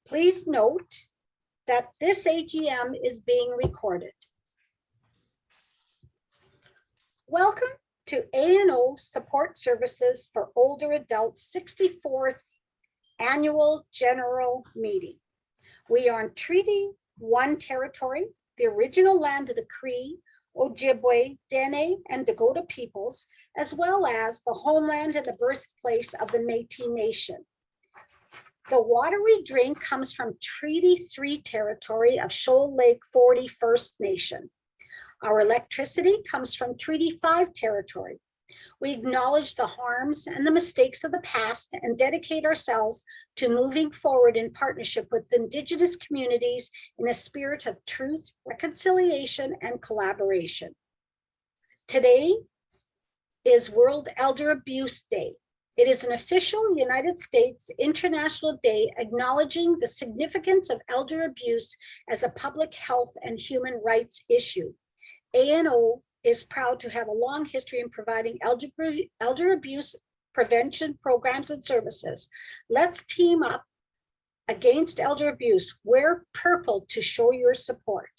Please note that this AGM is being recorded. Welcome to A&O Support Services for Older Adults 64th Annual General Meeting. We are on Treaty 1 territory, the original land of the Cree, Ojibwe, Dene, and Dakota peoples, as well as the homeland and the birthplace of the Métis Nation. The water we drink comes from Treaty 3 territory of Shoal Lake 40 First Nation. Our electricity comes from Treaty 5 territory. We acknowledge the harms and the mistakes of the past and dedicate ourselves to moving forward in partnership with Indigenous communities in a spirit of truth, reconciliation, and collaboration. Today is World Elder Abuse Day. It is an official United States International Day acknowledging the significance of elder abuse as a public health and human rights issue. A&O is proud to have a long history in providing elder abuse prevention programs and services. Let's team up against elder abuse. Wear purple to show your support.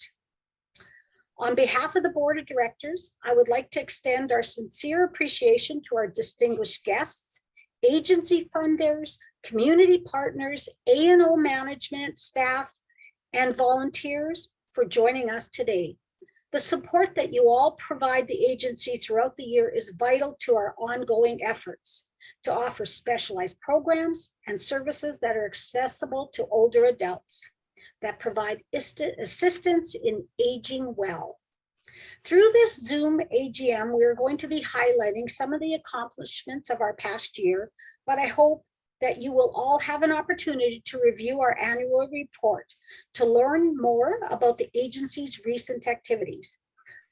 On behalf of the Board of Directors, I would like to extend our sincere appreciation to our distinguished guests, agency funders, community partners, A&O management, staff, and volunteers for joining us today. The support that you all provide the agency throughout the year is vital to our ongoing efforts to offer specialized programs and services that are accessible to older adults that provide assistance in aging well. Through this Zoom AGM, we are going to be highlighting some of the accomplishments of our past year, but I hope that you will all have an opportunity to review our annual report to learn more about the agency's recent activities.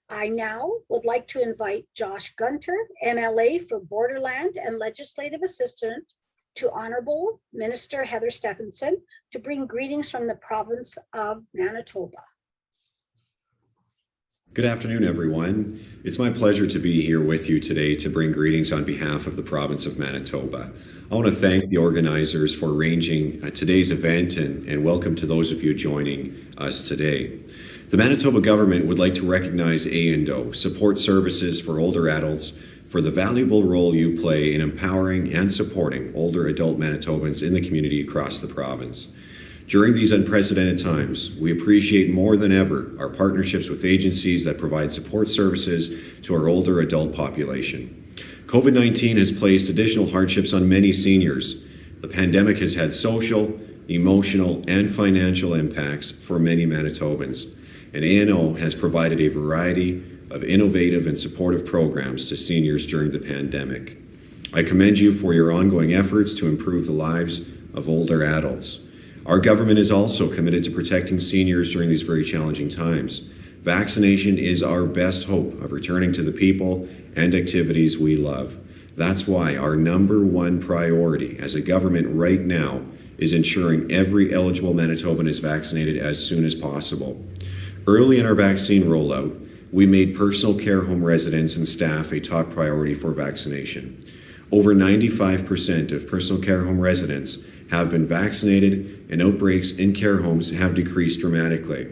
I now would like to invite Josh Gunter, MLA for Borderland and Legislative Assistant to Honorable Minister Heather Stefanson to bring greetings from the province of Manitoba. Good afternoon, everyone. It's my pleasure to be here with you today to bring greetings on behalf of the province of Manitoba. I want to thank the organizers for arranging today's event and welcome to those of you joining us today. The Manitoba government would like to recognize A&O, Support Services for Older Adults, for the valuable role you play in empowering and supporting older adult Manitobans in the community across the province. During these unprecedented times, we appreciate more than ever our partnerships with agencies that provide support services to our older adult population. COVID-19 has placed additional hardships on many seniors. The pandemic has had social, emotional, and financial impacts for many Manitobans, and A&O has provided a variety of innovative and supportive programs to seniors during the pandemic. I commend you for your ongoing efforts to improve the lives of older adults. Our government is also committed to protecting seniors during these very challenging times. Vaccination is our best hope of returning to the people and activities we love. That's why our #1 priority as a government right now is ensuring every eligible Manitoban is vaccinated as soon as possible. Early in our vaccine rollout, we made personal care home residents and staff a top priority for vaccination. Over 95% of personal care home residents have been vaccinated, and outbreaks in care homes have decreased dramatically.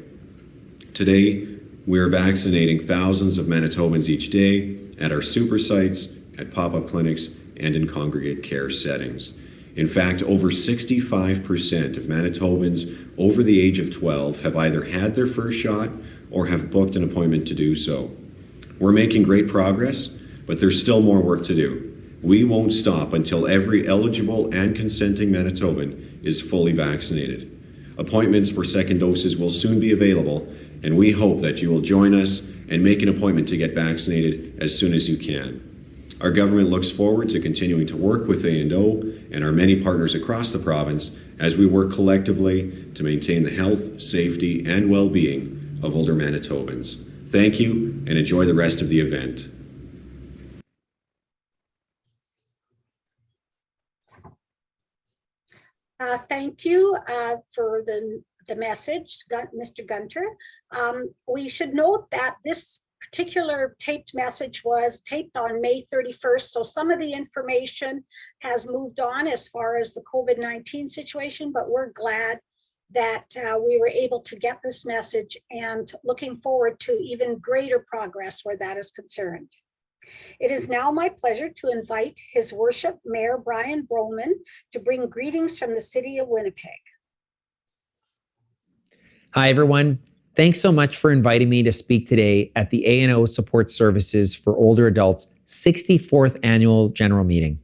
Today, we are vaccinating thousands of Manitobans each day at our super sites, at pop-up clinics, and in congregate care settings. In fact, over 65% of Manitobans over the age of 12 have either had their first shot or have booked an appointment to do so. We're making great progress, but there's still more work to do. We won't stop until every eligible and consenting Manitoban is fully vaccinated. Appointments for second doses will soon be available, and we hope that you will join us and make an appointment to get vaccinated as soon as you can. Our government looks forward to continuing to work with A&O and our many partners across the province as we work collectively to maintain the health, safety, and well-being of older Manitobans. Thank you, and enjoy the rest of the event. Thank you for the message, Mr. Gunter. We should note that this particular taped message was taped on May 31st, so some of the information has moved on as far as the COVID-19 situation, but we're glad that we were able to get this message, and looking forward to even greater progress where that is concerned. It is now my pleasure to invite His Worship Mayor Brian Bowman to bring greetings from the City of Winnipeg. Hi, everyone. Thanks so much for inviting me to speak today at the A&O Support Services for Older Adults 64th Annual General Meeting.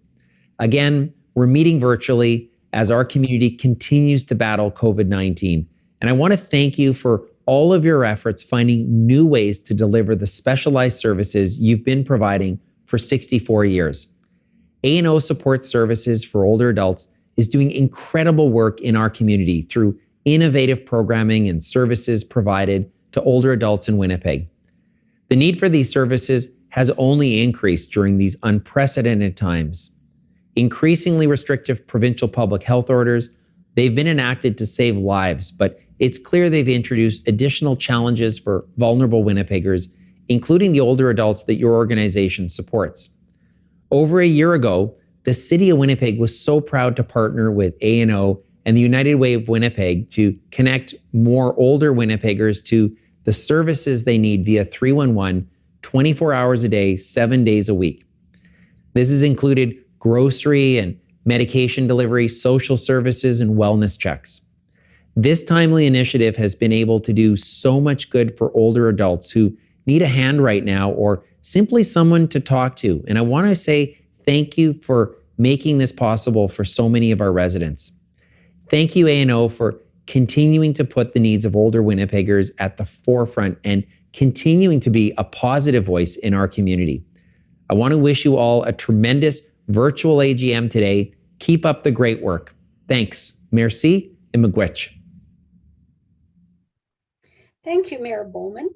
Again, we're meeting virtually as our community continues to battle COVID-19. And I want to thank you for all of your efforts finding new ways to deliver the specialized services you've been providing for 64 years. A&O Support Services for Older Adults is doing incredible work in our community through innovative programming and services provided to older adults in Winnipeg. The need for these services has only increased during these unprecedented times. Increasingly restrictive provincial public health orders, they've been enacted to save lives, but it's clear they've introduced additional challenges for vulnerable Winnipeggers, including the older adults that your organization supports. Over a year ago, the City of Winnipeg was so proud to partner with A&O and the United Way of Winnipeg to connect more older Winnipeggers to the services they need via 311, 24 hours a day, 7 days a week. This has included grocery and medication delivery, social services, and wellness checks. This timely initiative has been able to do so much good for older adults who need a hand right now or simply someone to talk to. And I want to say thank you for making this possible for so many of our residents. Thank you, A&O, for continuing to put the needs of older Winnipeggers at the forefront and continuing to be a positive voice in our community. I want to wish you all a tremendous virtual AGM today. Keep up the great work. Thanks. Merci and miigwech. Thank you, Mayor Bowman.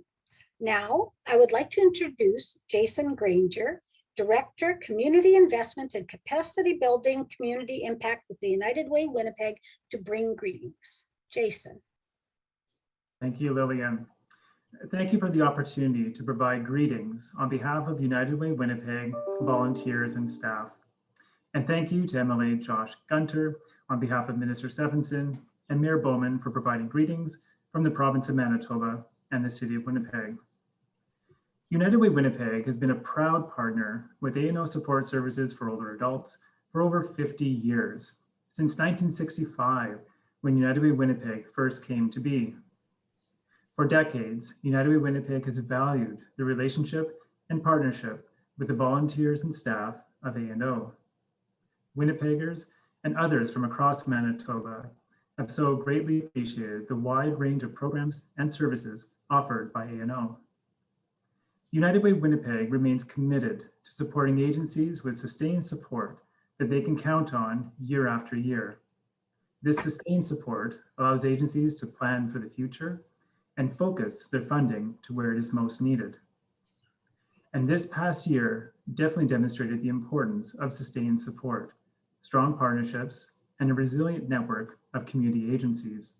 Now, I would like to introduce Jason Granger, Director, Community Investment and Capacity Building Community Impact with the United Way Winnipeg, to bring greetings. Jason. Thank you, Lillian. Thank you for the opportunity to provide greetings on behalf of United Way Winnipeg volunteers and staff. And thank you to MLA Josh Gunter on behalf of Minister Stephenson and Mayor Bowman for providing greetings from the province of Manitoba and the City of Winnipeg. United Way Winnipeg has been a proud partner with A&O Support Services for Older Adults for over 50 years, since 1965, when United Way Winnipeg first came to be. For decades, United Way Winnipeg has valued the relationship and partnership with the volunteers and staff of A&O. Winnipeggers and others from across Manitoba have so greatly appreciated the wide range of programs and services offered by A&O. United Way Winnipeg remains committed to supporting agencies with sustained support that they can count on year after year. This sustained support allows agencies to plan for the future and focus their funding to where it is most needed. And this past year definitely demonstrated the importance of sustained support, strong partnerships, and a resilient network of community agencies.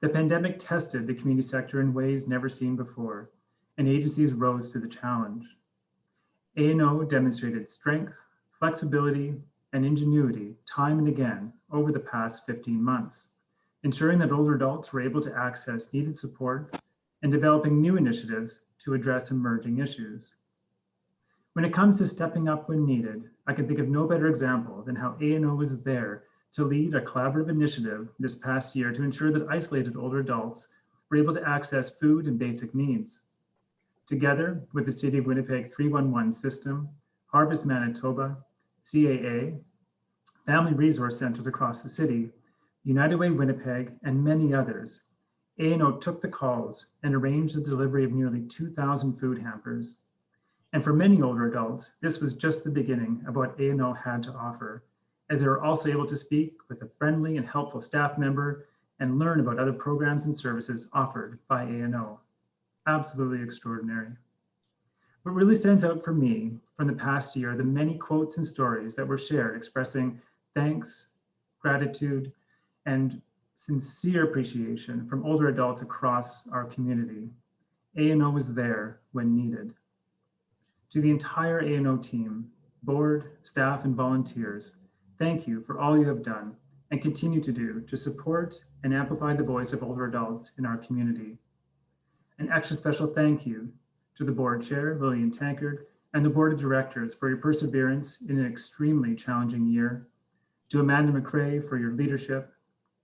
The pandemic tested the community sector in ways never seen before, and agencies rose to the challenge. A&O demonstrated strength, flexibility, and ingenuity time and again over the past 15 months, ensuring that older adults were able to access needed supports and developing new initiatives to address emerging issues. When it comes to stepping up when needed, I can think of no better example than how A&O was there to lead a collaborative initiative this past year to ensure that isolated older adults were able to access food and basic needs. Together with the City of Winnipeg 311 system, Harvest Manitoba, CAA, family resource centers across the city, United Way Winnipeg, and many others, A&O took the calls and arranged the delivery of nearly 2,000 food hampers. And for many older adults, this was just the beginning of what A&O had to offer, as they were also able to speak with a friendly and helpful staff member and learn about other programs and services offered by A&O. Absolutely extraordinary. What really stands out for me from the past year are the many quotes and stories that were shared expressing thanks, gratitude, and sincere appreciation from older adults across our community. A&O was there when needed. To the entire A&O team, board, staff, and volunteers, thank you for all you have done and continue to do to support and amplify the voice of older adults in our community. An extra special thank you to the board chair, Lillian Tankard, and the board of directors for your perseverance in an extremely challenging year, to Amanda McRae for your leadership,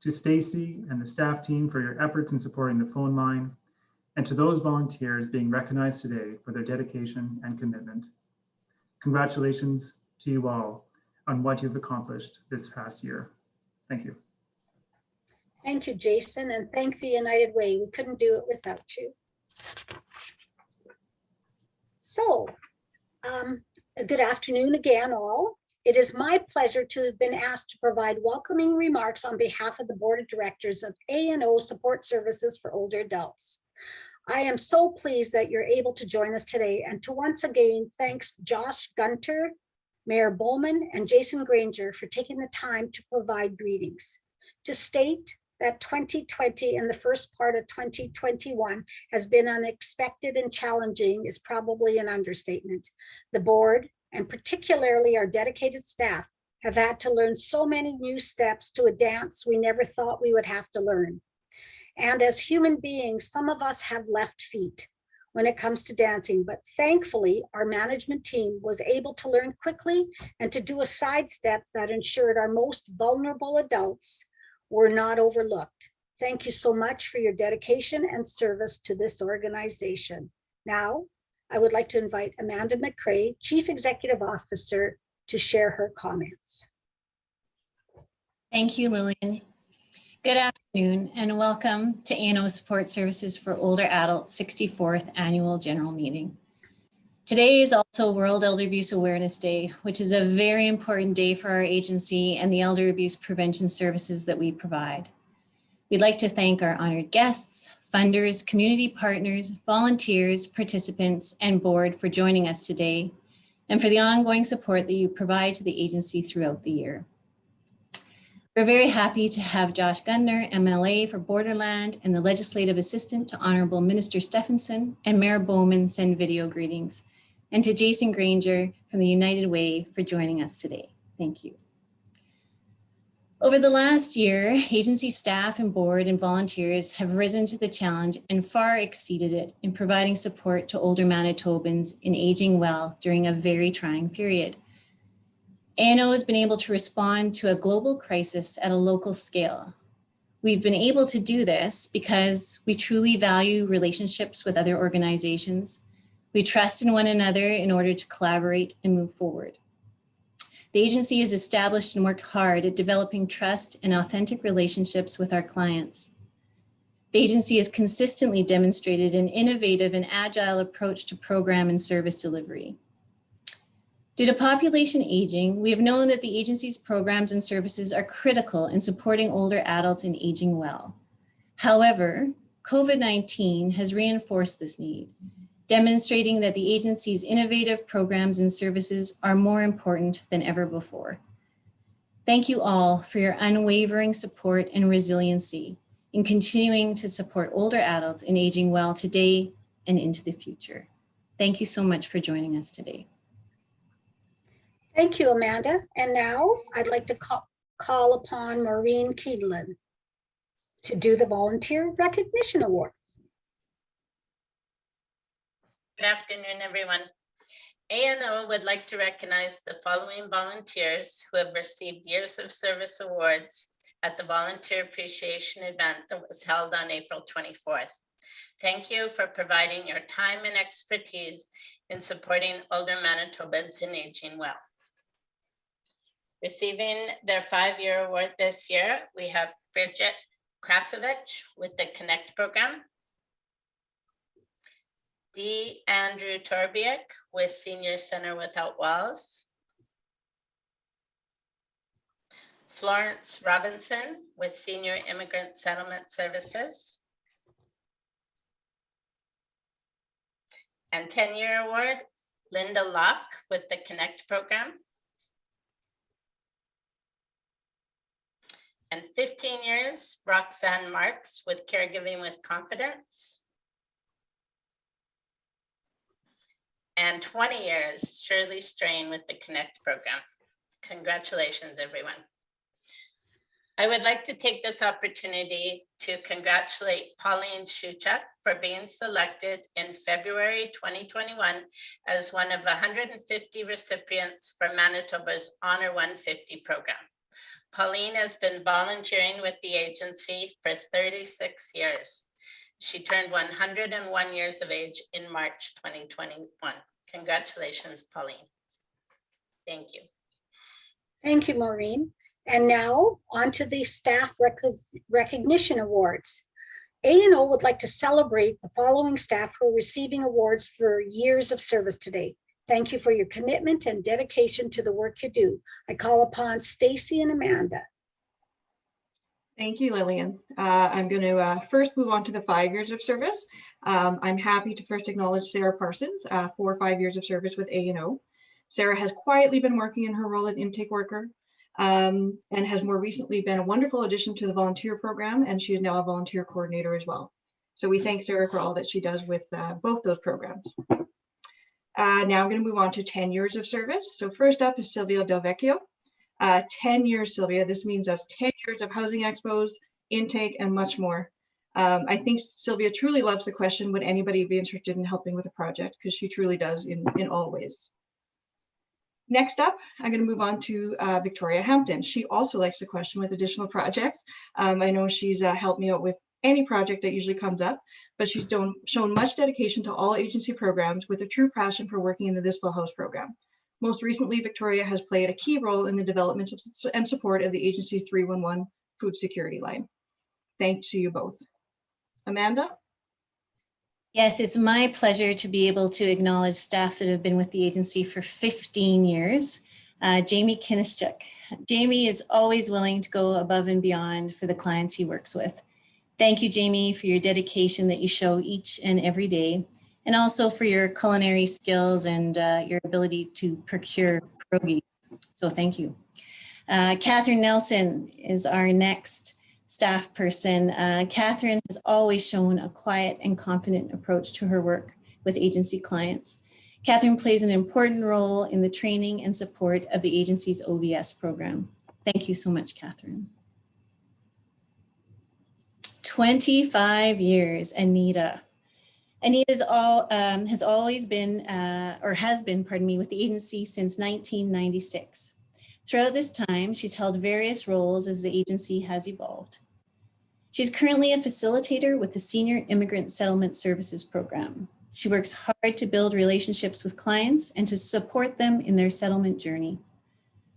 to Stacy and the staff team for your efforts in supporting the phone line, and to those volunteers being recognized today for their dedication and commitment. Congratulations to you all on what you've accomplished this past year. Thank you. Thank you, Jason, and thank the United Way. We couldn't do it without you. So, good afternoon again, all. It is my pleasure to have been asked to provide welcoming remarks on behalf of the Board of Directors of A&O Support Services for Older Adults. I am so pleased that you're able to join us today, and to once again thanks Josh Gunter, Mayor Bowman, and Jason Granger for taking the time to provide greetings. To state that 2020 and the first part of 2021 has been unexpected and challenging is probably an understatement. The board, and particularly our dedicated staff, have had to learn so many new steps to a dance we never thought we would have to learn. And as human beings, some of us have left feet when it comes to dancing, but thankfully our management team was able to learn quickly and to do a sidestep that ensured our most vulnerable adults were not overlooked. Thank you so much for your dedication and service to this organization. Now, I would like to invite Amanda McRae, Chief Executive Officer, to share her comments. Thank you, Lillian. Good afternoon and welcome to A&O Support Services for Older Adults 64th Annual General Meeting. Today is also World Elder Abuse Awareness Day, which is a very important day for our agency and the elder abuse prevention services that we provide. We'd like to thank our honored guests, funders, community partners, volunteers, participants, and board for joining us today and for the ongoing support that you provide to the agency throughout the year. We're very happy to have Josh Gundner, MLA for Borderland, and the Legislative Assistant to Honorable Minister Stephenson and Mayor Bowman send video greetings, and to Jason Granger from the United Way for joining us today. Thank you. Over the last year, agency staff and board and volunteers have risen to the challenge and far exceeded it in providing support to older Manitobans in aging well during a very trying period. A&O has been able to respond to a global crisis at a local scale. We've been able to do this because we truly value relationships with other organizations. We trust in one another in order to collaborate and move forward. The agency has established and worked hard at developing trust and authentic relationships with our clients. The agency has consistently demonstrated an innovative and agile approach to program and service delivery. Due to population aging, we have known that the agency's programs and services are critical in supporting older adults in aging well. However, COVID-19 has reinforced this need, demonstrating that the agency's innovative programs and services are more important than ever before. Thank you all for your unwavering support and resiliency in continuing to support older adults in aging well today and into the future. Thank you so much for joining us today. Thank you, Amanda. And now I'd like to call upon Maureen Keedlin to do the Volunteer Recognition Awards. Good afternoon, everyone. A&O would like to recognize the following volunteers who have received Years of Service Awards at the Volunteer Appreciation event that was held on April 24th. Thank you for providing your time and expertise in supporting older Manitobans in aging well. Receiving their 5-year award this year, we have Bridget Krasovich with the Connect program, D. Andrew Torbiak with Senior Center Without Walls, Florence Robinson with Senior Immigrant Settlement Services, and 10-year award, Linda Locke with the Connect program, and 15 years, Roxanne Marks with Caregiving with Confidence, and 20 years, Shirley Strain with the Connect program. Congratulations, everyone. I would like to take this opportunity to congratulate Pauline Shuchuk for being selected in February 2021 as one of 150 recipients for Manitoba's Honor 150 program. Pauline has been volunteering with the agency for 36 years. She turned 101 years of age in March 2021. Congratulations, Pauline. Thank you. Thank you, Maureen. And now on to the staff recognition awards. A&O would like to celebrate the following staff who are receiving awards for years of service today. Thank you for your commitment and dedication to the work you do. I call upon Stacy and Amanda. Thank you, Lillian. I'm going to first move on to the 5 years of service. I'm happy to first acknowledge Sarah Parsons for 5 years of service with A&O. Sarah has quietly been working in her role as intake worker and has more recently been a wonderful addition to the volunteer program, and she is now a volunteer coordinator as well. So we thank Sarah for all that she does with both those programs. Now I'm going to move on to 10 years of service. So first up is Sylvia Del Vecchio. 10 years, Sylvia. This means that's 10 years of housing expos, intake, and much more. I think Sylvia truly loves the question, would anybody be interested in helping with a project? Because she truly does in all ways. Next up, I'm going to move on to Victoria Hampton. She also likes the question with additional projects. I know she's helped me out with any project that usually comes up, but she's shown much dedication to all agency programs with a true passion for working in the This Full House program. Most recently, Victoria has played a key role in the development and support of the agency's 311 food security line. Thanks to you both. Amanda? Yes, it's my pleasure to be able to acknowledge staff that have been with the agency for 15 years. Jamie Kinischuk. Jamie is always willing to go above and beyond for the clients he works with. Thank you, Jamie, for your dedication that you show each and every day, and also for your culinary skills and your ability to procure pierogies. So thank you. Catherine Nelson is our next staff person. Catherine has always shown a quiet and confident approach to her work with agency clients. Catherine plays an important role in the training and support of the agency's OVS program. Thank you so much, Catherine. 25 years, Anita. Anita has always been, pardon me, with the agency since 1996. Throughout this time, she's held various roles as the agency has evolved. She's currently a facilitator with the Senior Immigrant Settlement Services Program. She works hard to build relationships with clients and to support them in their settlement journey.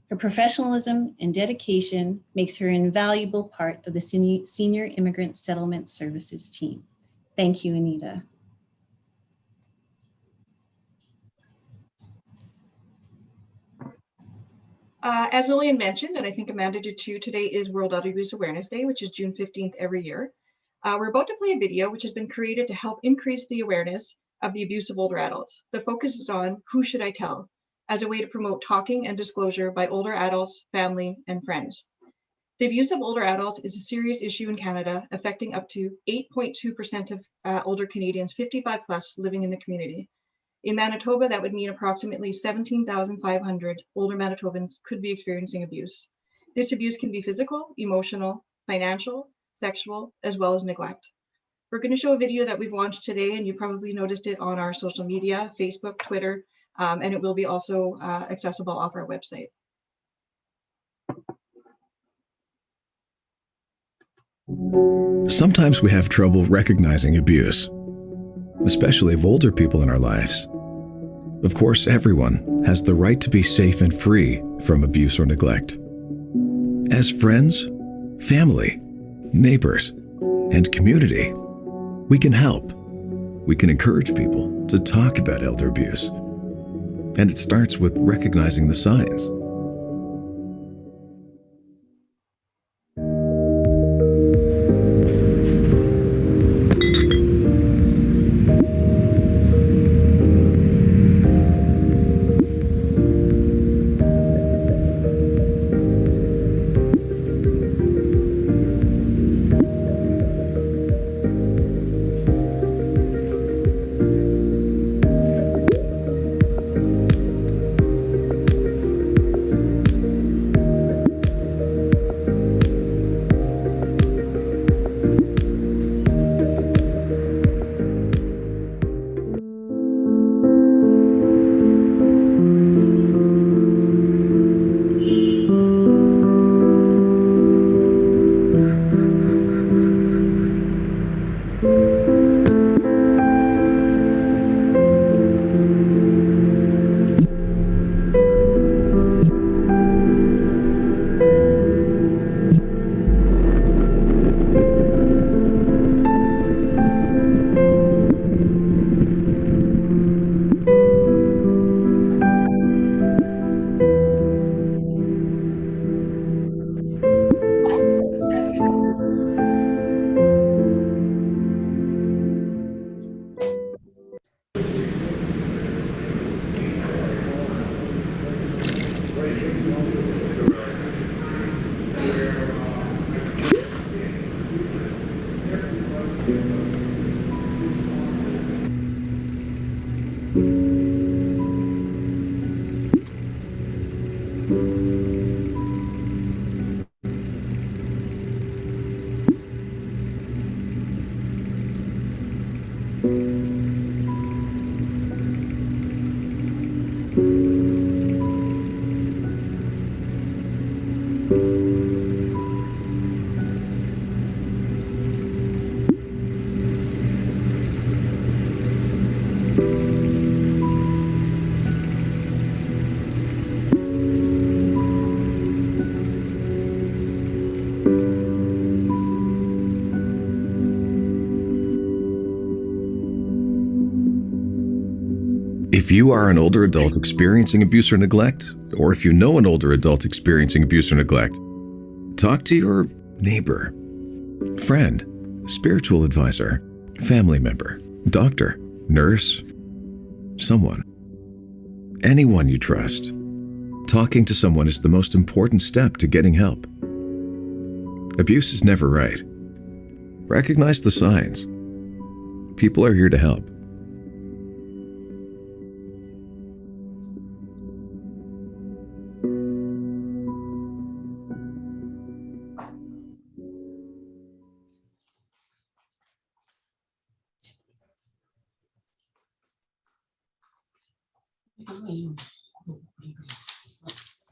Her professionalism and dedication makes her an invaluable part of the Senior Immigrant Settlement Services team. Thank you, Anita. As Lillian mentioned, and I think Amanda did too, today is World Elder Abuse Awareness Day, which is June 15th every year. We're about to play a video which has been created to help increase the awareness of the abuse of older adults. The focus is on who should I tell, as a way to promote talking and disclosure by older adults, family, and friends. The abuse of older adults is a serious issue in Canada, affecting up to 8.2% of older Canadians 55 plus living in the community. In Manitoba, that would mean approximately 17,500 older Manitobans could be experiencing abuse. This abuse can be physical, emotional, financial, sexual, as well as neglect. We're going to show a video that we've launched today, and you probably noticed it on our social media, Facebook, Twitter, and it will be also accessible off our website. Sometimes we have trouble recognizing abuse, especially of older people in our lives. Of course, everyone has the right to be safe and free from abuse or neglect. As friends, family, neighbors, and community, we can help. We can encourage people to talk about elder abuse. And it starts with recognizing the signs. If you are an older adult experiencing abuse or neglect, or if you know an older adult experiencing abuse or neglect, talk to your neighbor, friend, spiritual advisor, family member, doctor, nurse, someone, anyone you trust. Talking to someone is the most important step to getting help. Abuse is never right. Recognize the signs. People are here to help.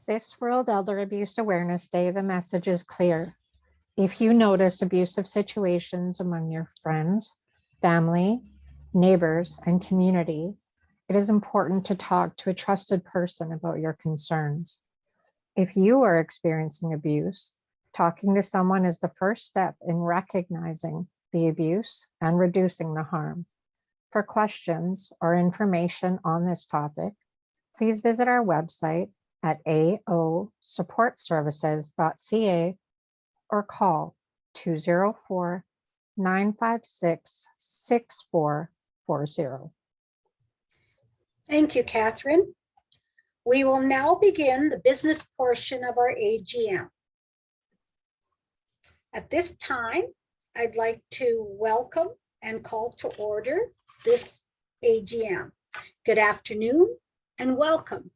This World Elder Abuse Awareness Day, the message is clear. If you notice abusive situations among your friends, family, neighbors, and community, it is important to talk to a trusted person about your concerns. If you are experiencing abuse, talking to someone is the first step in recognizing the abuse and reducing the harm. For questions or information on this topic, please visit our website at aosupportservices.ca or call 204-956-6440. Thank you, Catherine. We will now begin the business portion of our AGM. At this time, I'd like to welcome and call to order this AGM. Good afternoon and welcome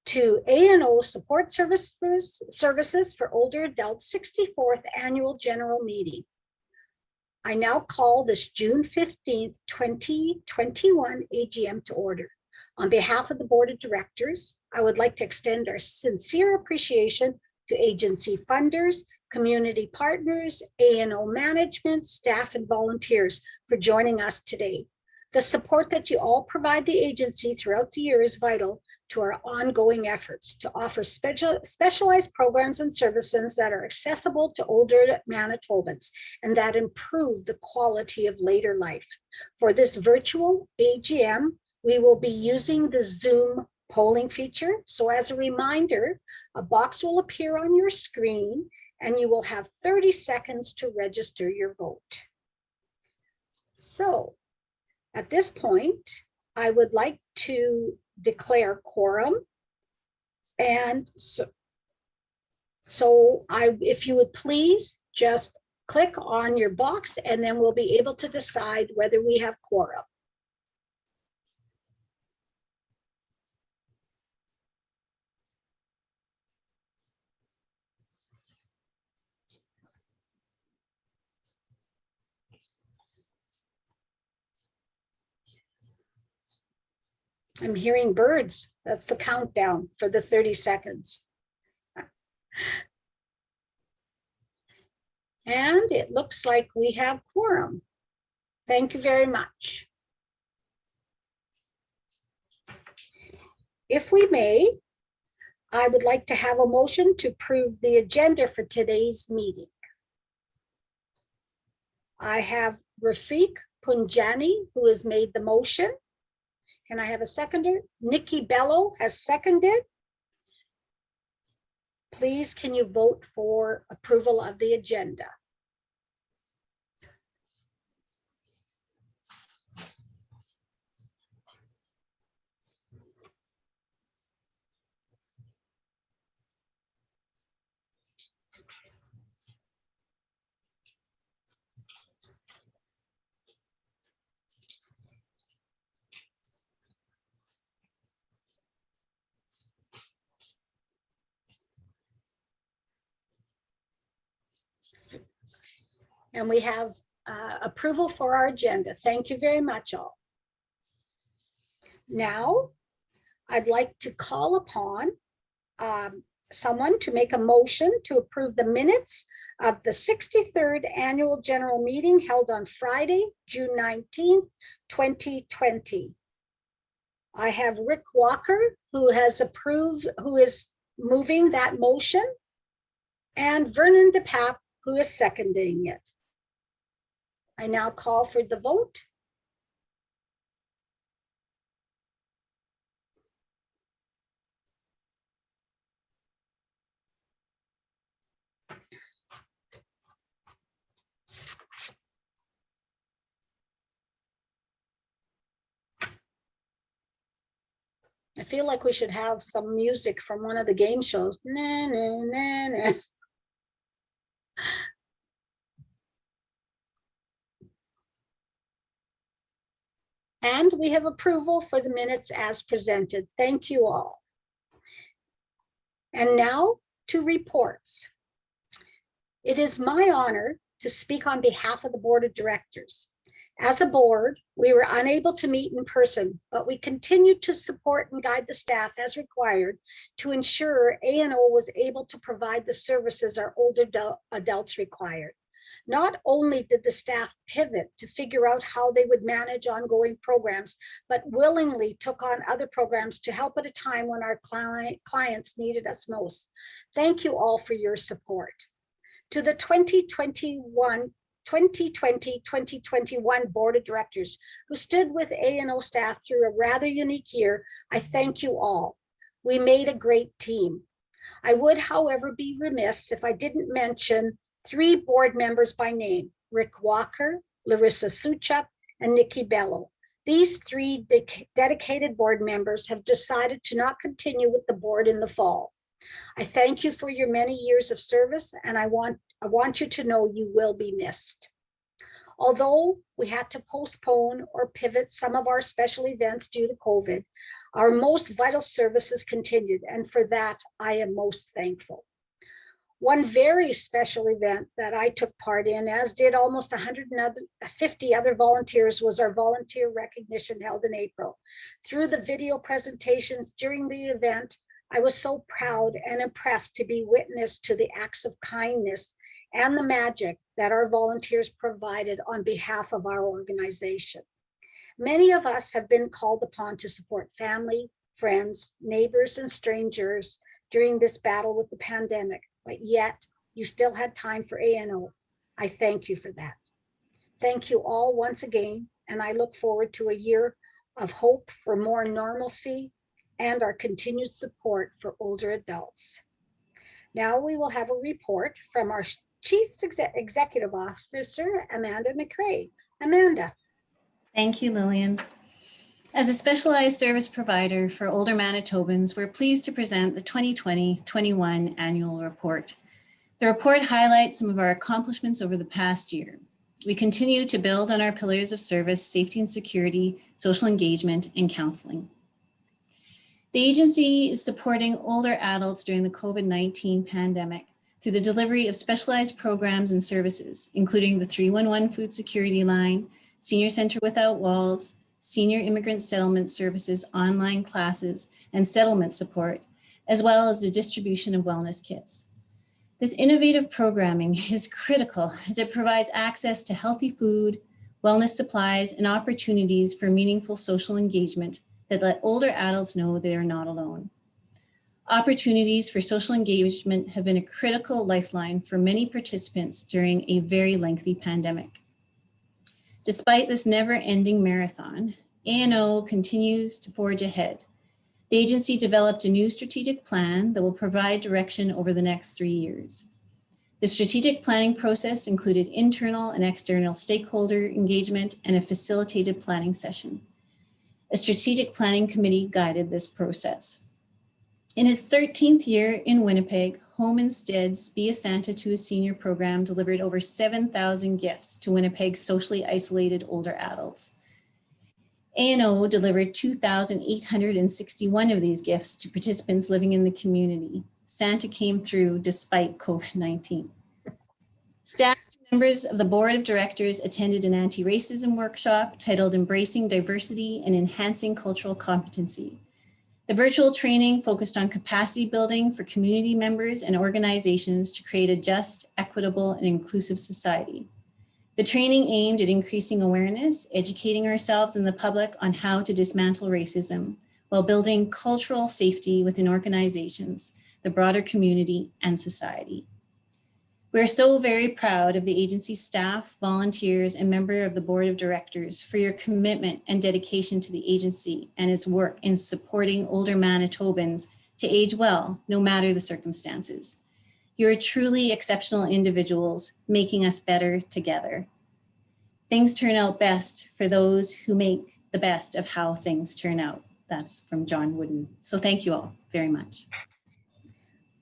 to ANO Support Services for Older Adults 64th Annual General Meeting. I now call this June 15th, 2021 AGM to order. On behalf of the Board of Directors, I would like to extend our sincere appreciation to agency funders, community partners, ANO management, staff, and volunteers for joining us today. The support that you all provide the agency throughout the year is vital to our ongoing efforts to offer specialized programs and services that are accessible to older Manitobans and that improve the quality of later life. For this virtual AGM, we will be using the Zoom polling feature. So as a reminder, a box will appear on your screen and you will have 30 seconds to register your vote. So at this point, I would like to declare quorum. And if you would please just click on your box and then we'll be able to decide whether we have quorum. I'm hearing birds. That's the countdown for the 30 seconds. And it looks like we have quorum. Thank you very much. If we may, I would like to have a motion to approve the agenda for today's meeting. I have Rafiq Punjani, who has made the motion. Can I have a seconder? Nikki Bello has seconded. Please, can you vote for approval of the agenda? And we have approval for our agenda. Thank you very much, all. Now, I'd like to call upon someone to make a motion to approve the minutes of the 63rd Annual General Meeting held on Friday, June 19th, 2020. I have Rick Walker, who has approved, who is moving that motion, and Vernon DePape, who is seconding it. I now call for the vote. I feel like we should have some music from one of the game shows. Na, na, na, na. And we have approval for the minutes as presented. Thank you all. And now to reports. It is my honor to speak on behalf of the Board of Directors. As a board, we were unable to meet in person, but we continued to support and guide the staff as required to ensure A&O was able to provide the services our older adults required. Not only did the staff pivot to figure out how they would manage ongoing programs, but willingly took on other programs to help at a time when our clients needed us most. Thank you all for your support. To the 2020-2021 Board of Directors who stood with A&O staff through a rather unique year, I thank you all. We made a great team. I would, however, be remiss if I didn't mention 3 board members by name: Rick Walker, Larissa Suchak, and Nikki Bello. These 3 dedicated board members have decided to not continue with the board in the fall. I thank you for your many years of service, and I want you to know you will be missed. Although we had to postpone or pivot some of our special events due to COVID, our most vital services continued, and for that, I am most thankful. One very special event that I took part in, as did almost 150 other volunteers, was our volunteer recognition held in April. Through the video presentations during the event, I was so proud and impressed to be witness to the acts of kindness and the magic that our volunteers provided on behalf of our organization. Many of us have been called upon to support family, friends, neighbors, and strangers during this battle with the pandemic, but yet you still had time for A&O. I thank you for that. Thank you all once again, and I look forward to a year of hope for more normalcy and our continued support for older adults. Now we will have a report from our Chief Executive Officer, Amanda McRae. Amanda. Thank you, Lillian. As a specialized service provider for older Manitobans, we're pleased to present the 2020-21 annual report. The report highlights some of our accomplishments over the past year. We continue to build on our pillars of service, safety and security, social engagement, and counseling. The agency is supporting older adults during the COVID-19 pandemic through the delivery of specialized programs and services, including the 311 Food Security Line, Senior Center Without Walls, Senior Immigrant Settlement Services, online classes, and settlement support, as well as the distribution of wellness kits. This innovative programming is critical as it provides access to healthy food, wellness supplies, and opportunities for meaningful social engagement that let older adults know they are not alone. Opportunities for social engagement have been a critical lifeline for many participants during a very lengthy pandemic. Despite this never-ending marathon, A&O continues to forge ahead. The agency developed a new strategic plan that will provide direction over the next 3 years. The strategic planning process included internal and external stakeholder engagement and a facilitated planning session. A strategic planning committee guided this process. In his 13th year in Winnipeg, Home Instead's Be a Santa to a Senior program delivered over 7,000 gifts to Winnipeg's socially isolated older adults. A&O delivered 2,861 of these gifts to participants living in the community. Santa came through despite COVID-19. Staff and members of the board of directors attended an anti-racism workshop titled Embracing Diversity and Enhancing Cultural Competency. The virtual training focused on capacity building for community members and organizations to create a just, equitable, and inclusive society. The training aimed at increasing awareness, educating ourselves and the public on how to dismantle racism while building cultural safety within organizations, the broader community, and society. We're so very proud of the agency staff, volunteers, and member of the board of directors for your commitment and dedication to the agency and its work in supporting older Manitobans to age well, no matter the circumstances. You are truly exceptional individuals, making us better together. Things turn out best for those who make the best of how things turn out. That's from John Wooden. So thank you all very much.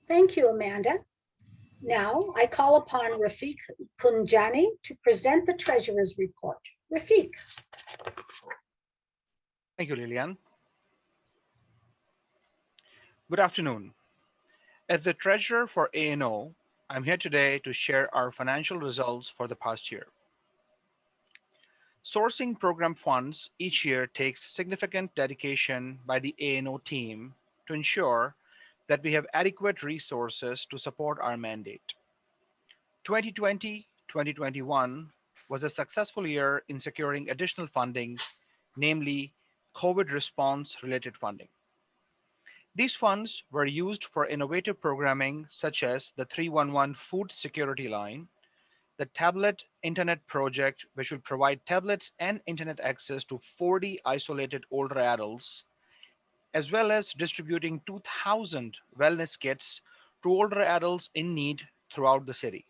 Thank you, Amanda. Now I call upon Rafiq Punjani to present the treasurer's report. Rafiq. Thank you, Lillian. Good afternoon. As the treasurer for ANO, I'm here today to share our financial results for the past year. Sourcing program funds each year takes significant dedication by the ANO team to ensure that we have adequate resources to support our mandate. 2020-2021 was a successful year in securing additional funding, namely COVID response-related funding. These funds were used for innovative programming such as the 311 Food Security Line, the Tablet Internet Project, which will provide tablets and internet access to 40 isolated older adults, as well as distributing 2,000 wellness kits to older adults in need throughout the city.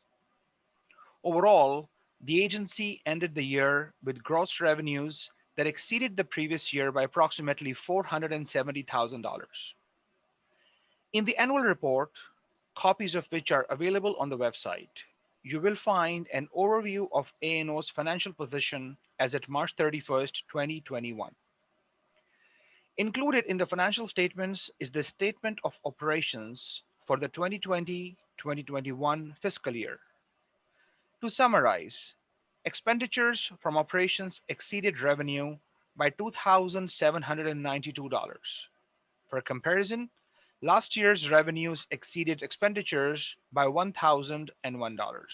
Overall, the agency ended the year with gross revenues that exceeded the previous year by approximately $470,000. In the annual report, copies of which are available on the website, you will find an overview of ANO's financial position as at March 31st, 2021. Included in the financial statements is the Statement of Operations for the 2020-2021 fiscal year. To summarize, expenditures from operations exceeded revenue by $2,792. For comparison, last year's revenues exceeded expenditures by $1,001.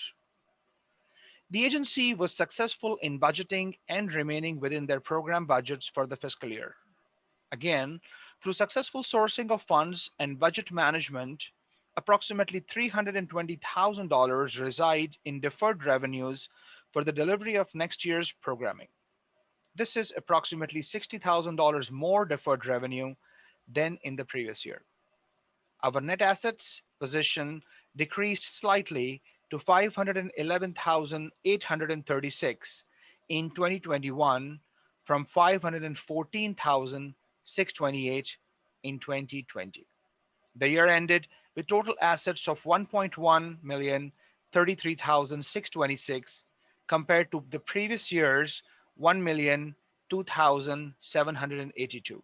The agency was successful in budgeting and remaining within their program budgets for the fiscal year. Again, through successful sourcing of funds and budget management, approximately $320,000 reside in deferred revenues for the delivery of next year's programming. This is approximately $60,000 more deferred revenue than in the previous year. Our net assets position decreased slightly to $511,836 in 2021 from $514,628 in 2020. The year ended with total assets of $1,133,626 compared to the previous year's $1,002,782.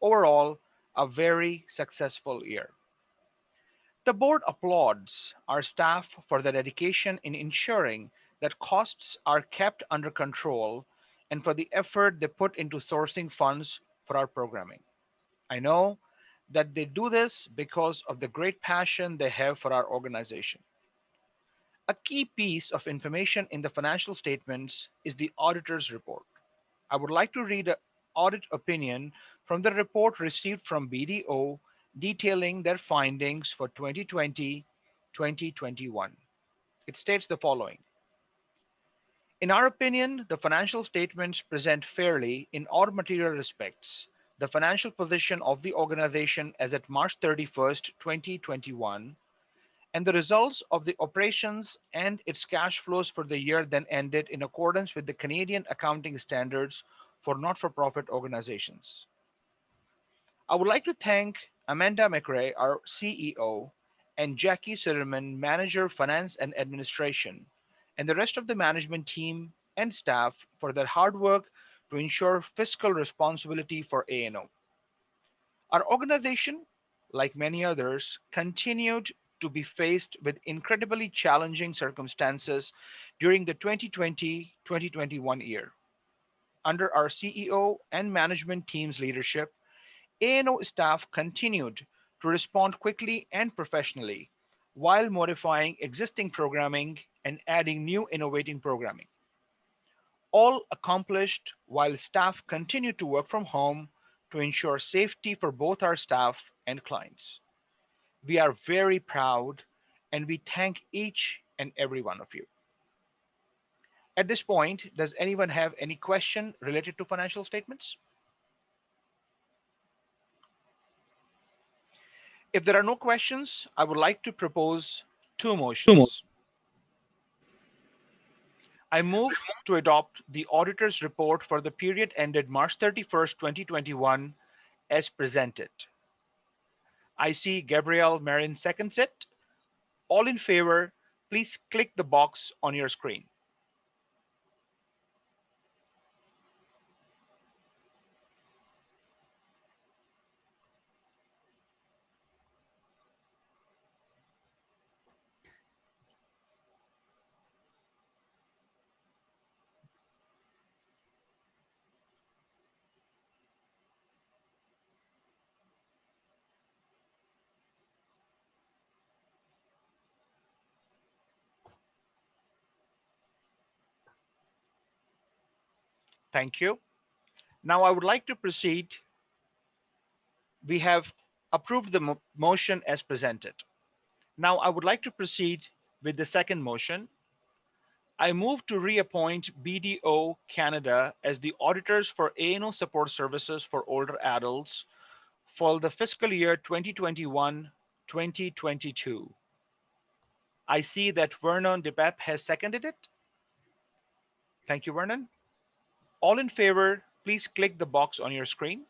Overall, a very successful year. The board applauds our staff for their dedication in ensuring that costs are kept under control and for the effort they put into sourcing funds for our programming. I know that they do this because of the great passion they have for our organization. A key piece of information in the financial statements is the auditor's report. I would like to read an audit opinion from the report received from BDO detailing their findings for 2020-2021. It states the following. In our opinion, the financial statements present fairly in all material respects the financial position of the organization as at March 31st, 2021, and the results of the operations and its cash flows for the year then ended in accordance with the Canadian accounting standards for not-for-profit organizations. I would like to thank Amanda McRae, our CEO, and Jackie Sitterman, Manager, Finance and Administration, and the rest of the management team and staff for their hard work to ensure fiscal responsibility for ANO. Our organization, like many others, continued to be faced with incredibly challenging circumstances during the 2020-2021 year. Under our CEO and management team's leadership, A&O staff continued to respond quickly and professionally while modifying existing programming and adding new innovating programming. All accomplished while staff continued to work from home to ensure safety for both our staff and clients. We are very proud and we thank each and every one of you. At this point, does anyone have any question related to financial statements? If there are no questions, I would like to propose two motions. I move to adopt the auditor's report for the period ended March 31st, 2021 as presented. I see Gabrielle Marin seconds it. All in favor, please click the box on your screen. Thank you. Now I would like to proceed. We have approved the motion as presented. Now I would like to proceed with the second motion. I move to reappoint BDO Canada as the auditors for A&O Support Services for Older Adults for the fiscal year 2021-2022. I see that Vernon DePep has seconded it. Thank you, Vernon. All in favor, please click the box on your screen.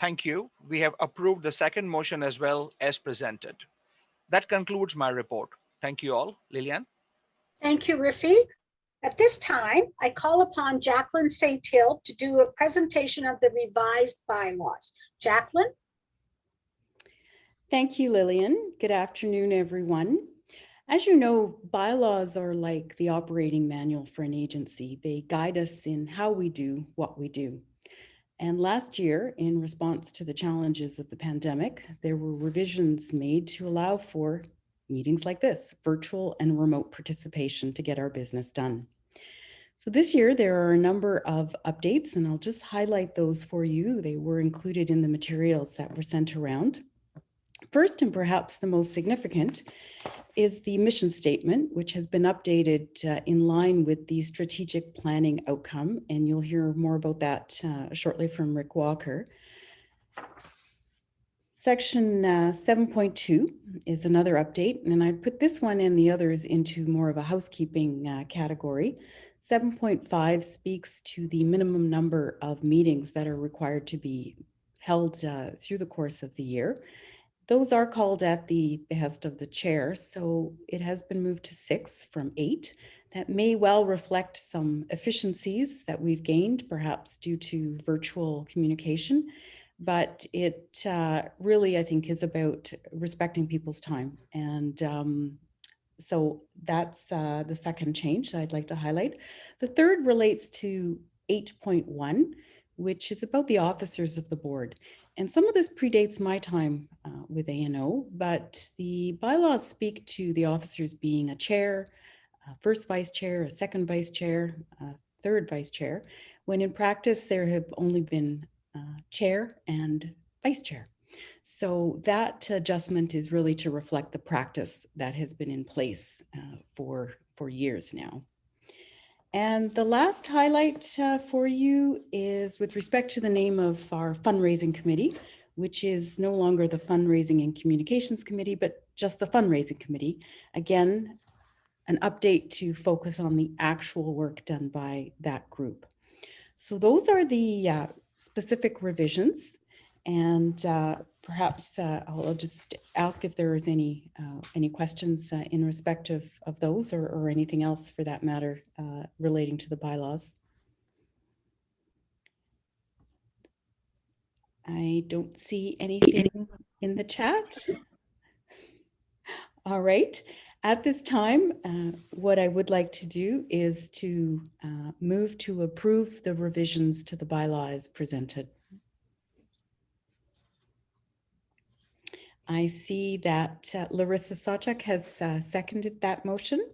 Thank you. We have approved the second motion as well as presented. That concludes my report. Thank you all. Lillian. Thank you, Rafiq. At this time, I call upon Jacqueline St. Hill to do a presentation of the revised bylaws. Jacqueline? Thank you, Lillian. Good afternoon, everyone. As you know, bylaws are like the operating manual for an agency. They guide us in how we do what we do. And last year, in response to the challenges of the pandemic, there were revisions made to allow for meetings like this, virtual and remote participation to get our business done. So this year, there are a number of updates, and I'll just highlight those for you. They were included in the materials that were sent around. First, and perhaps the most significant, is the mission statement, which has been updated in line with the strategic planning outcome. And you'll hear more about that shortly from Rick Walker. Section 7.2 is another update, and I put this one and the others into more of a housekeeping category. 7.5 speaks to the minimum number of meetings that are required to be held through the course of the year. Those are called at the behest of the chair, so it has been moved to 6 from 8. That may well reflect some efficiencies that we've gained, perhaps due to virtual communication, but it really, I think, is about respecting people's time. And so that's the second change that I'd like to highlight. The third relates to 8.1, which is about the officers of the board. And some of this predates my time with A&O, but the bylaws speak to the officers being a chair, a first vice chair, a second vice chair, a third vice chair, when in practice there have only been chair and vice chair. So that adjustment is really to reflect the practice that has been in place for years now. And the last highlight for you is with respect to the name of our fundraising committee, which is no longer the Fundraising and Communications Committee, but just the Fundraising Committee. Again, an update to focus on the actual work done by that group. So those are the specific revisions. And perhaps I'll just ask if there is any questions in respect of those or anything else for that matter relating to the bylaws. I don't see anything in the chat. All right. At this time, what I would like to do is to move to approve the revisions to the bylaw as presented. I see that Larissa Sawchuk has seconded that motion.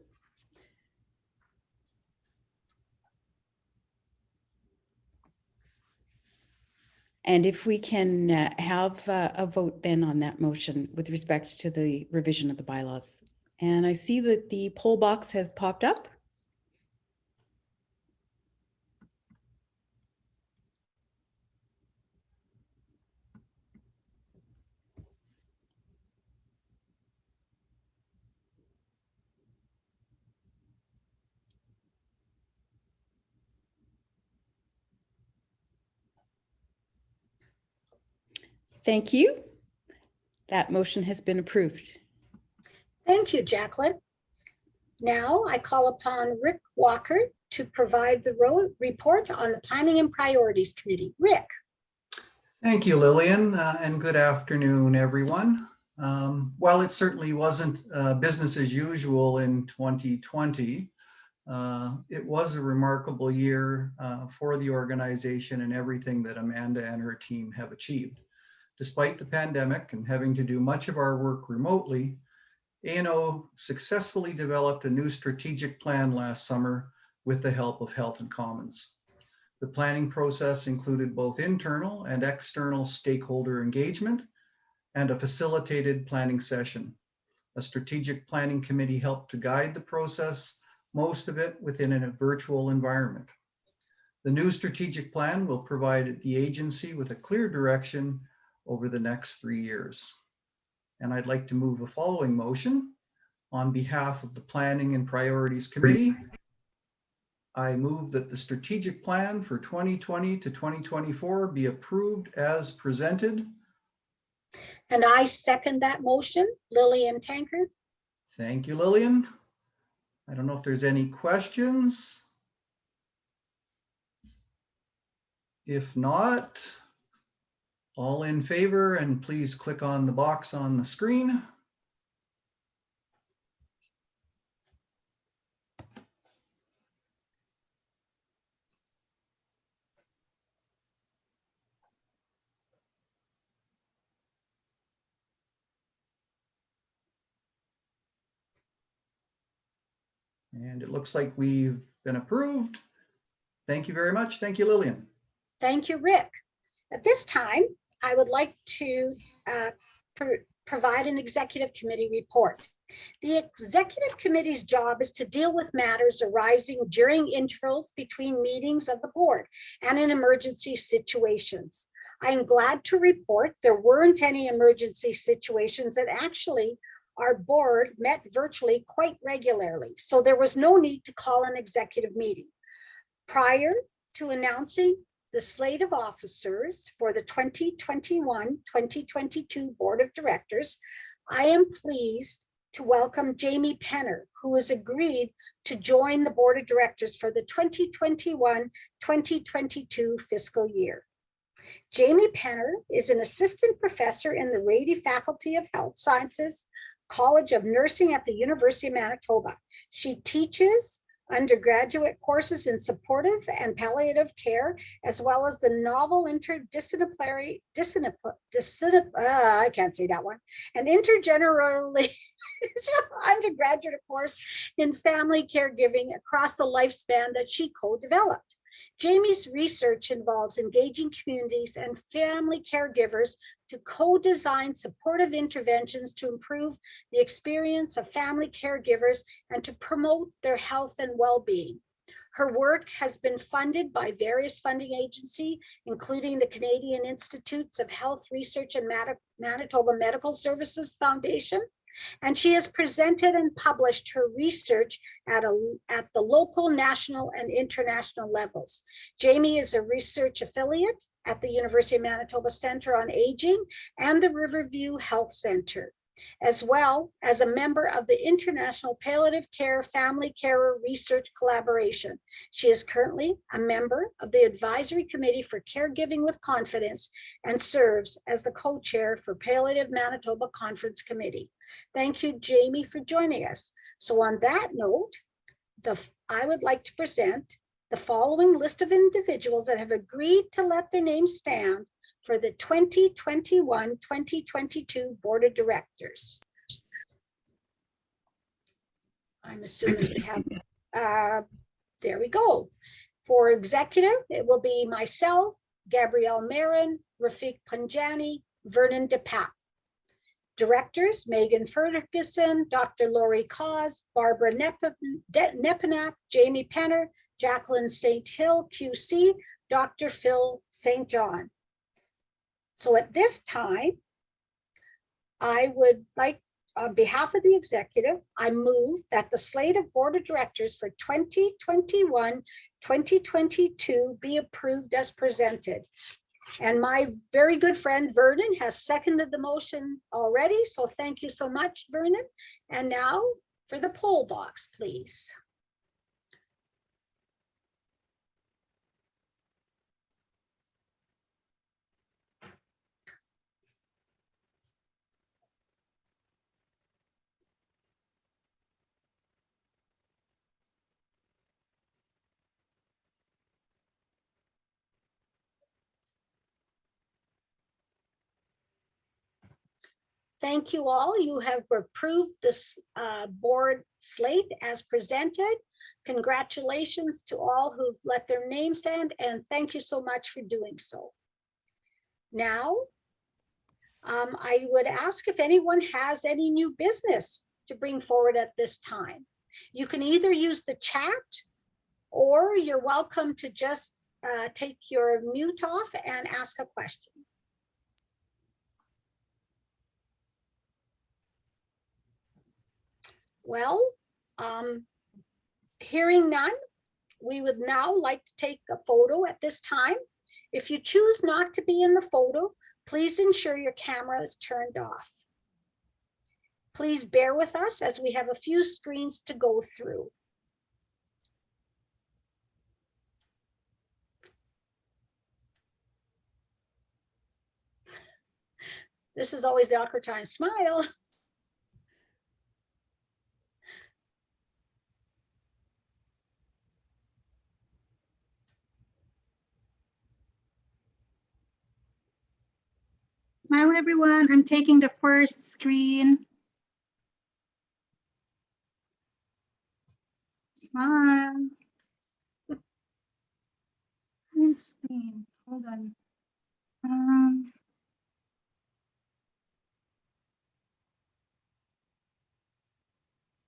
And if we can have a vote then on that motion with respect to the revision of the bylaws. And I see that the poll box has popped up. Thank you. That motion has been approved. Thank you, Jacqueline. Now I call upon Rick Walker to provide the report on the Planning and Priorities Committee. Rick. Thank you, Lillian, and good afternoon, everyone. While it certainly wasn't business as usual in 2020, it was a remarkable year for the organization and everything that Amanda and her team have achieved. Despite the pandemic and having to do much of our work remotely, A&O successfully developed a new strategic plan last summer with the help of Health and Commons. The planning process included both internal and external stakeholder engagement and a facilitated planning session. A strategic planning committee helped to guide the process, most of it within a virtual environment. The new strategic plan will provide the agency with a clear direction over the next 3 years. And I'd like to move the following motion on behalf of the Planning and Priorities Committee. I move that the strategic plan for 2020 to 2024 be approved as presented. And I second that motion, Lillian Tankard. Thank you, Lillian. I don't know if there's any questions. If not, all in favor, and please click on the box on the screen. And it looks like we've been approved. Thank you very much. Thank you, Lillian. Thank you, Rick. At this time, I would like to provide an executive committee report. The executive committee's job is to deal with matters arising during intervals between meetings of the board and in emergency situations. I am glad to report there weren't any emergency situations, and actually our board met virtually quite regularly, so there was no need to call an executive meeting. Prior to announcing the slate of officers for the 2021-2022 Board of Directors, I am pleased to welcome Jamie Penner, who has agreed to join the Board of Directors for the 2021-2022 fiscal year. Jamie Penner is an assistant professor in the Rady Faculty of Health Sciences, College of Nursing at the University of Manitoba. She teaches undergraduate courses in supportive and palliative care, as well as the novel interdisciplinary, I can't say that one, and intergenerationally undergraduate course in family caregiving across the lifespan that she co-developed. Jamie's research involves engaging communities and family caregivers to co-design supportive interventions to improve the experience of family caregivers and to promote their health and well-being. Her work has been funded by various funding agencies, including the Canadian Institutes of Health Research and Manitoba Medical Services Foundation, And she has presented and published her research at the local, national, and international levels. Jamie is a research affiliate at the University of Manitoba Centre on Aging and the Riverview Health Centre, as well as a member of the International Palliative Care Family Carer Research Collaboration. She is currently a member of the Advisory Committee for Caregiving with Confidence and serves as the co-chair for Palliative Manitoba Conference Committee. Thank you, Jamie, for joining us. So on that note, I would like to present the following list of individuals that have agreed to let their names stand for the 2021-2022 Board of Directors. I'm assuming we have, there we go. For executive, it will be myself, Gabrielle Marin, Rafiq Panjani, Vernon DePape. Directors, Megan Ferguson, Dr. Lori Cause, Barbara Nepinak, Jamie Penner, Jacqueline St. Hill, QC, Dr. Phil St. John. So at this time, I would like, on behalf of the executive, I move that the slate of board of directors for 2021-2022 be approved as presented. And my very good friend Vernon has seconded the motion already. So thank you so much, Vernon. And now for the poll box, please. Thank you all. You have approved this board slate as presented. Congratulations to all who've let their name stand, and thank you so much for doing so. Now, I would ask if anyone has any new business to bring forward at this time. You can either use the chat or you're welcome to just take your mute off and ask a question. Well, hearing none, we would now like to take a photo at this time. If you choose not to be in the photo, please ensure your camera is turned off. Please bear with us as we have a few screens to go through. This is always the awkward time. Smile. Smile, everyone. I'm taking the first screen. Smile. Screen. Hold on.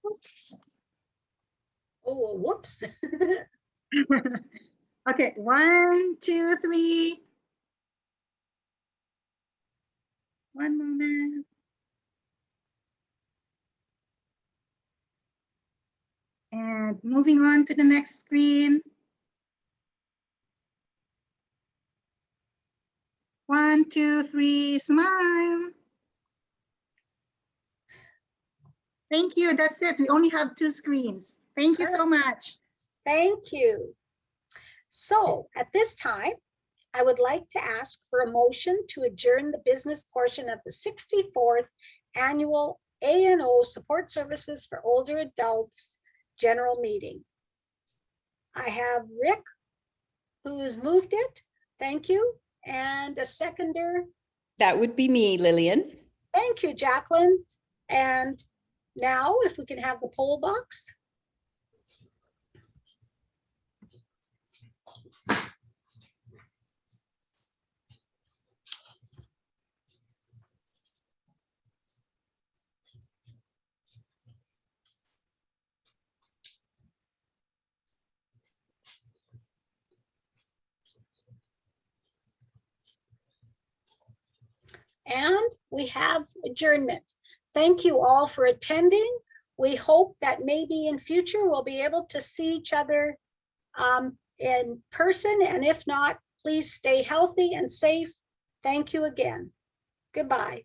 Oops. Oh, whoops. Okay, 1, 2, 3. One moment. And moving on to the next screen. 1, 2, 3, smile. Thank you, that's it. We only have 2 screens. Thank you so much. Thank you. So at this time, I would like to ask for a motion to adjourn the business portion of the 64th Annual A&O Support Services for Older Adults General Meeting. I have Rick, who's moved it. Thank you. And a seconder. That would be me, Lillian. Thank you, Jacqueline. And now if we can have the poll box. And we have adjournment. Thank you all for attending. We hope that maybe in future we'll be able to see each other in person, and if not, please stay healthy and safe. Thank you again. Goodbye.